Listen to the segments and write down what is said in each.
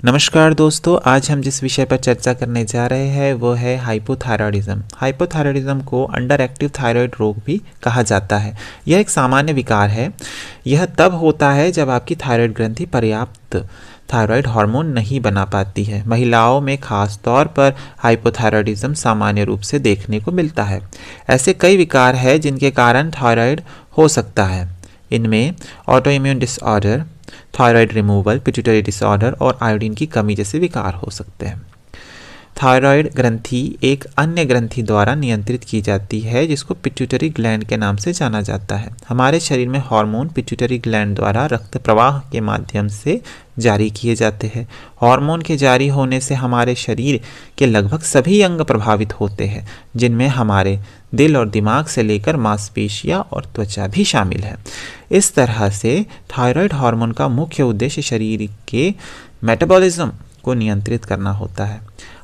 नमस्कार दोस्तों, आज हम जिस विषय पर चर्चा करने जा रहे हैं वो है हाइपोथायरॉयडिज्म। हाइपोथायरॉयडिज्म को अंडर एक्टिव थायराइड रोग भी कहा जाता है। यह एक सामान्य विकार है। यह तब होता है जब आपकी थायराइड ग्रंथि पर्याप्त थायराइड हार्मोन नहीं बना पाती है। महिलाओं में खास तौर पर हाइपोथायरॉयडिज्म सामान्य रूप से देखने को मिलता है। ऐसे कई विकार हैं जिनके कारण थायराइड हो सकता है। इनमें auto immune disorder, thyroid removal, pituitary disorder और आयोडीन की कमी जैसे विकार हो सकते हैं। थायराइड ग्रंथि एक अन्य ग्रंथि द्वारा नियंत्रित की जाती है जिसको पिट्यूटरी ग्लैंड के नाम से जाना जाता है। हमारे शरीर में हार्मोन पिट्यूटरी ग्लैंड द्वारा रक्त प्रवाह के माध्यम से जारी किए जाते हैं। हार्मोन के जारी होने से हमारे शरीर के लगभग सभी अंग प्रभावित होते हैं, जिनमें हमारे दिल और दिमाग से लेकर मांसपेशियां और त्वचा भी शामिल है। इस तरह से थायराइड हार्मोन का मुख्य उद्देश्य शरीर के मेटाबॉलिज्म को नियंत्रित करना होता है।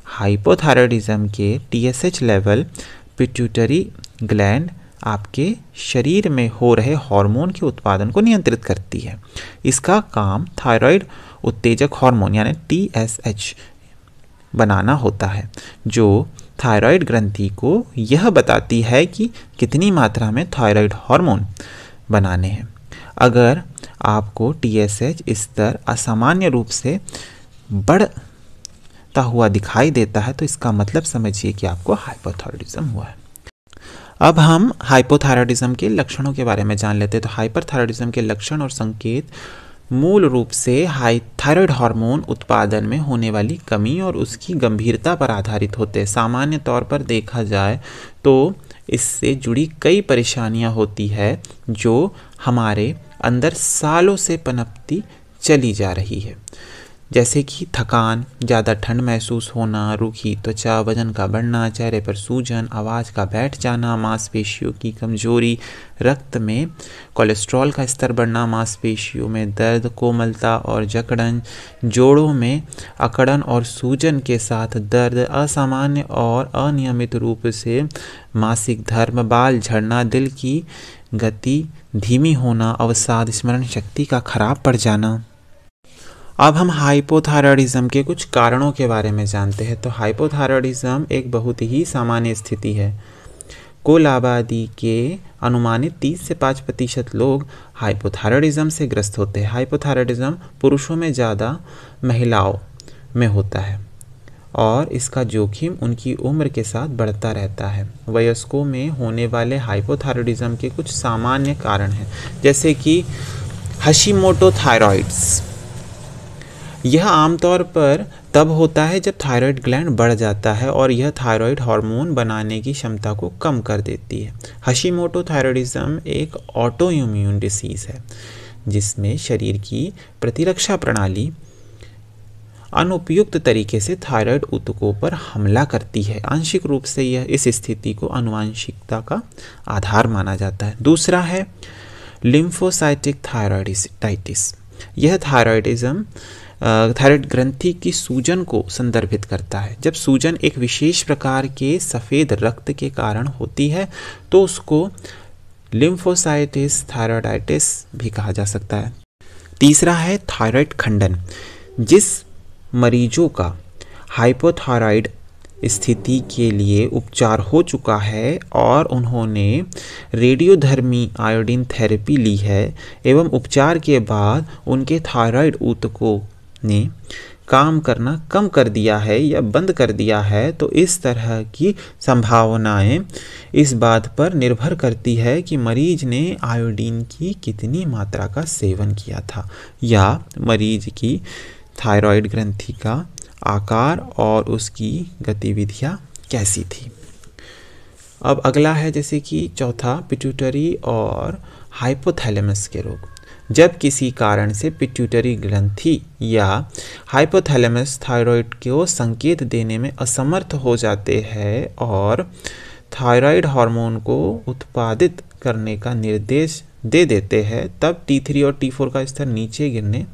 हाइपोथायरॉयडिज्म के TSH लेवल पिट्यूटरी ग्लैंड आपके शरीर में हो रहे हार्मोन के उत्पादन को नियंत्रित करती है। इसका काम थायराइड उत्तेजक हार्मोन यानी TSH बनाना होता है, जो थायराइड ग्रंथि को यह बताती है कि कितनी मात्रा में थायराइड हार्मोन बनाने हैं। अगर आपको TSH स्तर असामान्य रूप से बढ़ता हुआ दिखाई देता है तो इसका मतलब समझिए कि आपको हाइपोथायरॉयडिज्म हुआ है। अब हम हाइपोथायरॉयडिज्म के लक्षणों के बारे में जान लेते हैं। तो हाइपरथायरॉयडिज्म के लक्षण और संकेत मूल रूप से थायराइड हार्मोन उत्पादन में होने वाली कमी और उसकी गंभीरता पर आधारित होते हैं। सामान्य तौर पर देखा जाए तो इससे जुड़ी कई परेशानियां होती है जो हमारे अंदर सालों से पनपती चली जा रही है, जैसे कि थकान, ज़्यादा ठंड महसूस होना, रूखी त्वचा, वजन का बढ़ना, चेहरे पर सूजन, आवाज़ का बैठ जाना, मांसपेशियों की कमजोरी, रक्त में कोलेस्ट्रॉल का स्तर बढ़ना, मांसपेशियों में दर्द, कोमलता और जकड़न, जोड़ों में अकड़न और सूजन के साथ दर्द, असामान्य और अनियमित रूप से मासिक धर्म, बाल झड़ना, दिल की गति धीमी होना, अवसाद, स्मरण शक्ति का खराब पड़ जाना। अब हम हाइपोथायरॉयडिज्म के कुछ कारणों के बारे में जानते हैं। तो हाइपोथायरॉयडिज्म एक बहुत ही सामान्य स्थिति है। कुल आबादी के अनुमानित 30 से 5% लोग हाइपोथायरॉयडिज्म से ग्रस्त होते हैं। हाइपोथायरॉयडिज्म पुरुषों में ज़्यादा, महिलाओं में होता है और इसका जोखिम उनकी उम्र के साथ बढ़ता रहता है। वयस्कों में होने वाले हाइपोथायरॉयडिज्म के कुछ सामान्य कारण हैं, जैसे कि हशीमोटो थायरॉइड्स। यह आमतौर पर तब होता है जब थायराइड ग्लैंड बढ़ जाता है और यह थायराइड हार्मोन बनाने की क्षमता को कम कर देती है। हशीमोटो थायरॉयडिज्म एक ऑटो इम्यून डिसीज है जिसमें शरीर की प्रतिरक्षा प्रणाली अनुपयुक्त तरीके से थायराइड ऊतकों पर हमला करती है। आंशिक रूप से यह इस स्थिति को आनुवंशिकता का आधार माना जाता है। दूसरा है लिम्फोसाइटिक थायरॉयडाइटिस। यह थायराइड ग्रंथि की सूजन को संदर्भित करता है। जब सूजन एक विशेष प्रकार के सफ़ेद रक्त के कारण होती है तो उसको लिम्फोसाइटिस थायरॉयडाइटिस भी कहा जा सकता है। तीसरा है थायराइड खंडन। जिस मरीजों का हाइपोथायराइड स्थिति के लिए उपचार हो चुका है और उन्होंने रेडियोधर्मी आयोडीन थेरेपी ली है एवं उपचार के बाद उनके थायराइड ऊतकों ने काम करना कम कर दिया है या बंद कर दिया है, तो इस तरह की संभावनाएं इस बात पर निर्भर करती है कि मरीज ने आयोडीन की कितनी मात्रा का सेवन किया था या मरीज की थायराइड ग्रंथि का आकार और उसकी गतिविधियां कैसी थी। अब अगला है जैसे कि चौथा पिट्यूटरी और हाइपोथैलेमस के रोग। जब किसी कारण से पिट्यूटरी ग्रंथि या हाइपोथैलेमस थायराइड को संकेत देने में असमर्थ हो जाते हैं और थायराइड हार्मोन को उत्पादित करने का निर्देश दे देते हैं, तब T3 और T4 का स्तर नीचे गिरने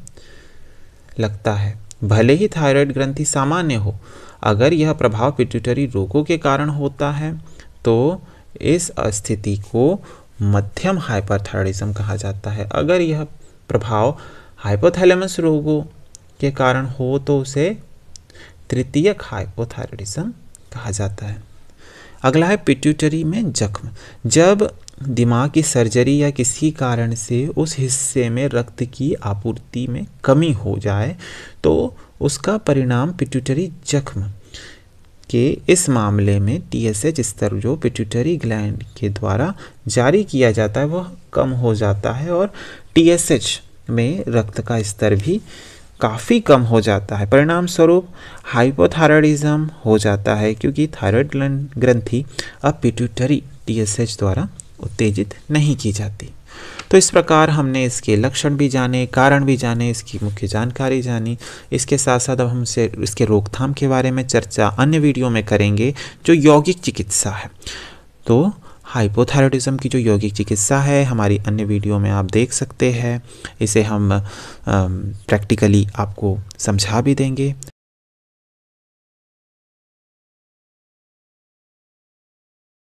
लगता है। भले ही थायराइड ग्रंथि सामान्य हो, अगर यह प्रभाव पिट्यूटरी रोगों के कारण होता है तो इस स्थिति को मध्यम हाइपरथायरॉयडिज्म कहा जाता है। अगर यह प्रभाव हाइपोथैलेमस रोगों के कारण हो तो उसे तृतीयक हाइपोथायराइडिज्म कहा जाता है। अगला है पिट्यूटरी में जख्म। जब दिमाग की सर्जरी या किसी कारण से उस हिस्से में रक्त की आपूर्ति में कमी हो जाए तो उसका परिणाम पिट्यूटरी जख्म के इस मामले में TSH स्तर जो पिट्यूटरी ग्लैंड के द्वारा जारी किया जाता है वह कम हो जाता है और TSH में रक्त का स्तर भी काफ़ी कम हो जाता है। परिणाम स्वरूप हाइपोथायराइडिज्म हो जाता है क्योंकि थायराइड ग्रंथि अब पिट्यूटरी TSH द्वारा उत्तेजित नहीं की जाती। तो इस प्रकार हमने इसके लक्षण भी जाने, कारण भी जाने, इसकी मुख्य जानकारी जानी। इसके साथ साथ अब हम इसके रोकथाम के बारे में चर्चा अन्य वीडियो में करेंगे जो यौगिक चिकित्सा है। तो हाइपोथायराइडिज्म की जो यौगिक चिकित्सा है हमारी अन्य वीडियो में आप देख सकते हैं। इसे हम प्रैक्टिकली आपको समझा भी देंगे।